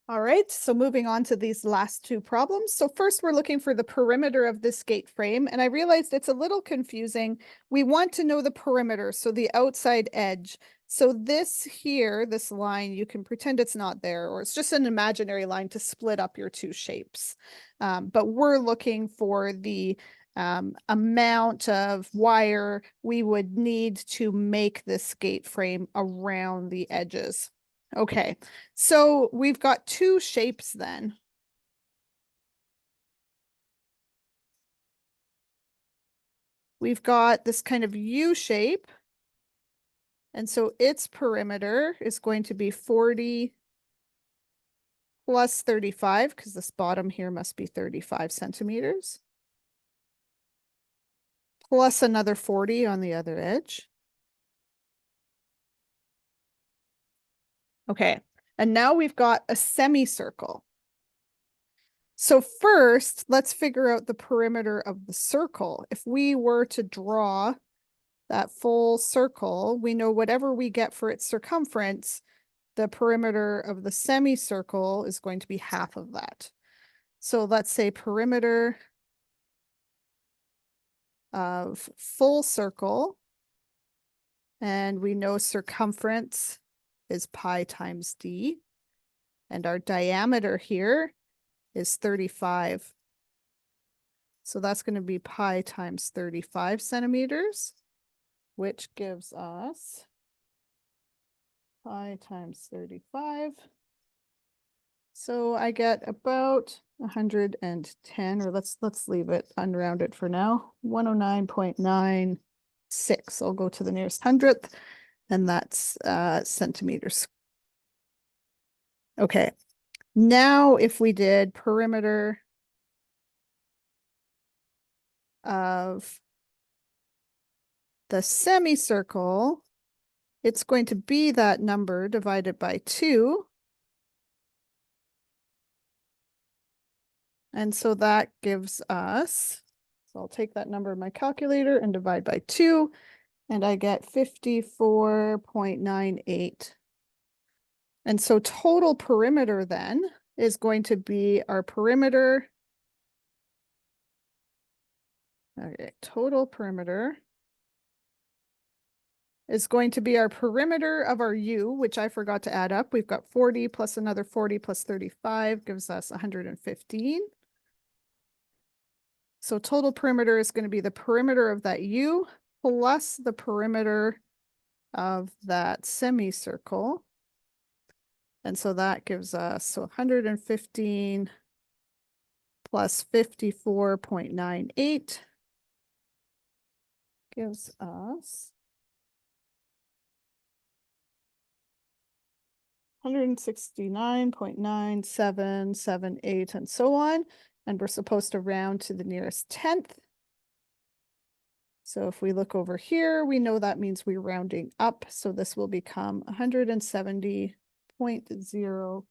All right, so moving on to these last two problems. So first we're looking for the perimeter of this gate frame, and I realized it's a little confusing. We want to know the perimeter, so the outside edge. So this here, this line, you can pretend it's not there, or it's just an imaginary line to split up your two shapes. But we're looking for the amount of wire we would need to make this gate frame around the edges. Okay, so we've got two shapes then. We've got this kind of U shape. And so its perimeter is going to be 40 plus 35, because this bottom here must be 35 centimeters. Plus another 40 on the other edge. Okay, and now we've got a semicircle. So first, let's figure out the perimeter of the circle. If we were to draw that full circle, we know whatever we get for its circumference, the perimeter of the semicircle is going to be half of that. So let's say perimeter of full circle, and we know circumference is pi times d, and our diameter here is 35. So that's going to be pi times 35 centimeters, which gives us pi times 35. So I get about 110, or let's leave it unrounded for now. 109.96. I'll go to the nearest hundredth, and that's centimeters. Okay. Now if we did perimeter of the semicircle, it's going to be that number divided by 2. And so that gives us, so I'll take that number in my calculator and divide by 2, and I get 54.98. And so total perimeter then is going to be our perimeter. Okay, total perimeter is going to be our perimeter of our U, which I forgot to add up. We've got 40 plus another 40 plus 35 gives us 115. So total perimeter is going to be the perimeter of that U plus the perimeter of that semicircle. And so that gives us 115 plus 54.98 gives us 169.9778 and so on. And we're supposed to round to the nearest 10th. So if we look over here, we know that means we're rounding up. So this will become 170.0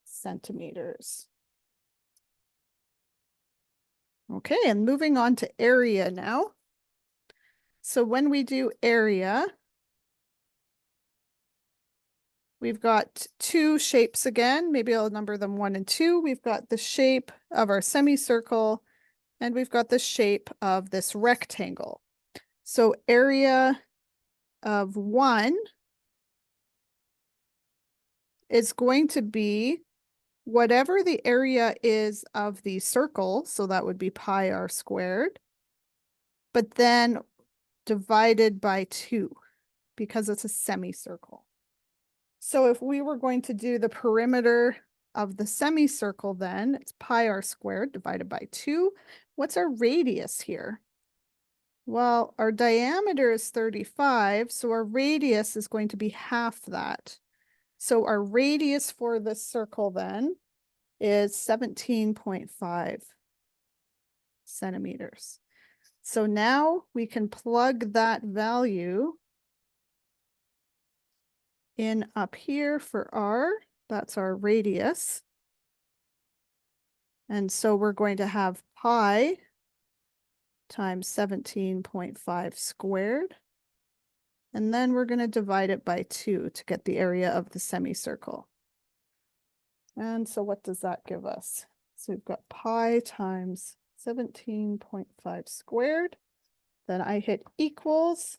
centimeters. Okay, and moving on to area now. So when we do area, we've got two shapes again. Maybe I'll number them 1 and 2. We've got the shape of our semicircle, and we've got the shape of this rectangle. So area of 1 is going to be whatever the area is of the circle, so that would be pi r squared, but then divided by 2, because it's a semicircle. So if we were going to do the perimeter of the semicircle, then it's pi r squared divided by 2. What's our radius here? Well, our diameter is 35, so our radius is going to be half that. So our radius for this circle then is 17.5 centimeters. So now we can plug that value in up here for r. That's our radius. And so we're going to have pi times 17.5 squared. And then we're going to divide it by 2 to get the area of the semicircle. And so what does that give us? So we've got pi times 17.5 squared. Then I hit equals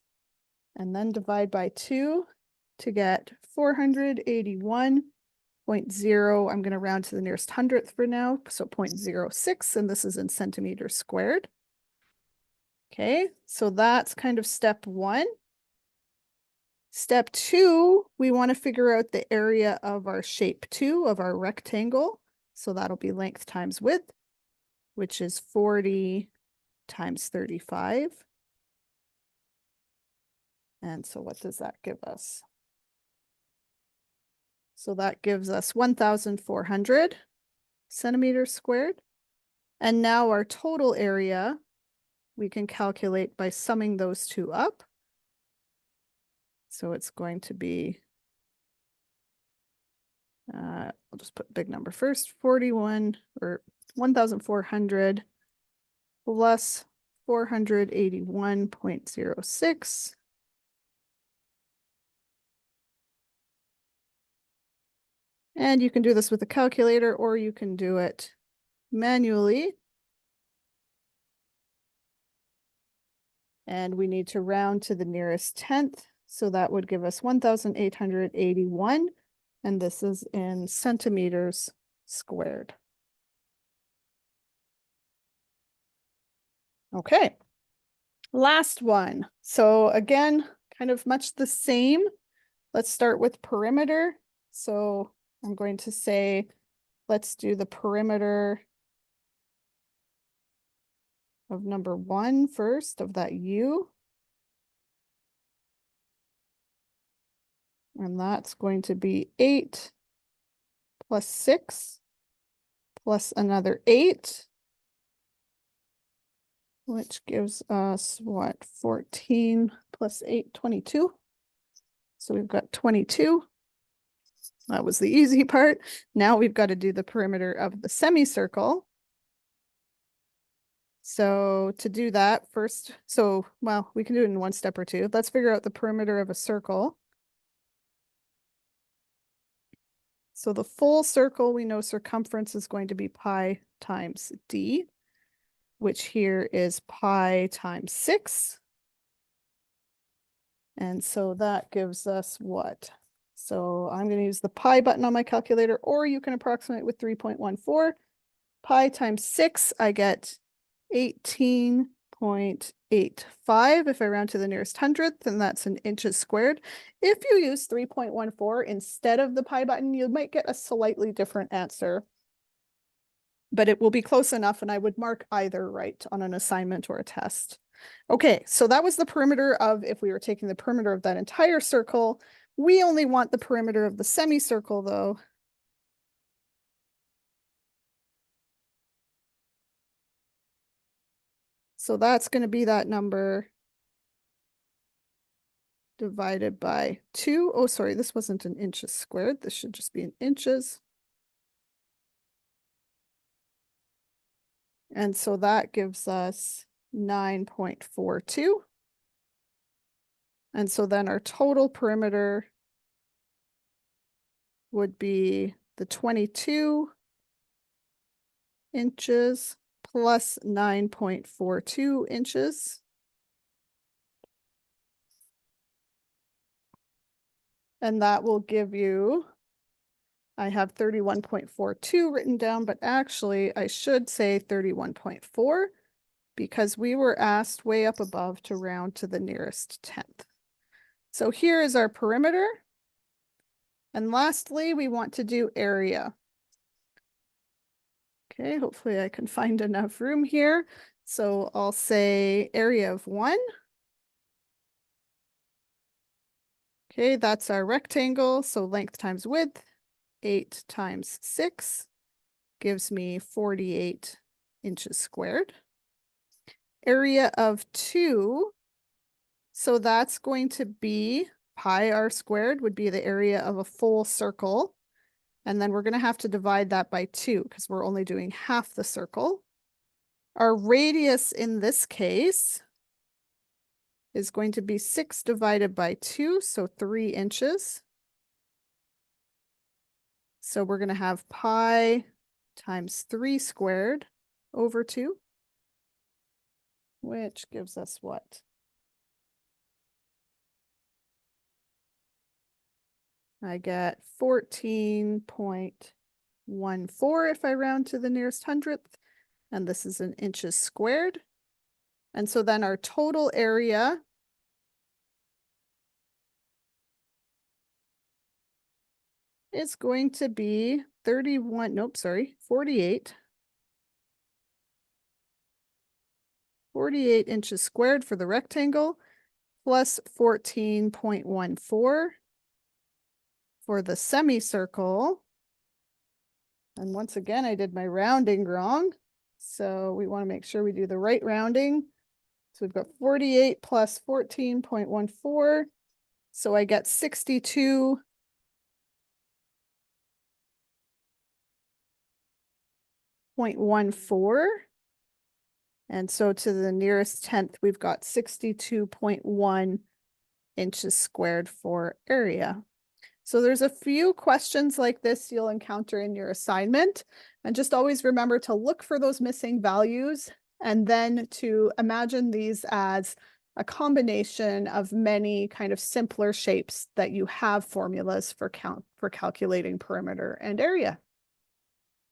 and then divide by 2 to get 481.0. I'm going to round to the nearest hundredth for now. So 0.06, and this is in centimeters squared. Okay, so that's kind of step 1. Step 2, we want to figure out the area of our shape 2 of our rectangle. So that'll be length times width, which is 40 times 35. And so what does that give us? So that gives us 1,400 centimeters squared. And now our total area, we can calculate by summing those two up. So it's going to be, I'll just put big number first, 41 or 1,400 plus 481.06. And you can do this with a calculator or you can do it manually. And we need to round to the nearest tenth. So that would give us 1,881. And this is in centimeters squared. Okay. Last one. So again, kind of much the same. Let's start with perimeter. So I'm going to say, let's do the perimeter of number 1 first, of that U. And that's going to be 8 plus 6 plus another 8, which gives us what? 14 plus 8, 22. So we've got 22. That was the easy part. Now we've got to do the perimeter of the semicircle. So to do that first, well, we can do it in one step or two. Let's figure out the perimeter of a circle. So the full circle, we know circumference is going to be pi times d, which here is pi times 6. And so that gives us what? So I'm going to use the pi button on my calculator, or you can approximate with 3.14. Pi times 6, I get 18.85 if I round to the nearest hundredth, and that's in inches squared. If you use 3.14 instead of the pi button, you might get a slightly different answer, but it will be close enough, and I would mark either right on an assignment or a test. Okay, so that was the perimeter of, if we were taking the perimeter of that entire circle. We only want the perimeter of the semicircle though. So that's going to be that number divided by 2. Oh, sorry, this wasn't in inches squared. This should just be in inches. And so that gives us 9.42. And so then our total perimeter would be the 22 inches plus 9.42 inches. And that will give you, I have 31.42 written down, but actually I should say 31.4 because we were asked way up above to round to the nearest tenth. So here is our perimeter. And lastly, we want to do area. Okay, hopefully I can find enough room here. So I'll say area of 1. Okay, that's our rectangle. So length times width, 8 times 6 gives me 48 inches squared. Area of 2, so that's going to be pi r squared would be the area of a full circle. And then we're going to have to divide that by 2 because we're only doing half the circle. Our radius in this case is going to be 6 divided by 2, so 3 inches. So So we're going to have pi times 3 squared over 2, which gives us what? I get 14.14 if I round to the nearest hundredth, and this is in inches squared. And so then our total area is going to be 48 inches squared for the rectangle, plus 14.14 for the semicircle. And once again, I did my rounding wrong. So we want to make sure we do the right rounding. So we've got 48 plus 14.14. So I get 62.14. And so to the nearest tenth, we've got 62.1 inches squared for area. So there's a few questions like this you'll encounter in your assignment. And just always remember to look for those missing values and then to imagine these as a combination of many kind of simpler shapes that you have formulas for calculating perimeter and area.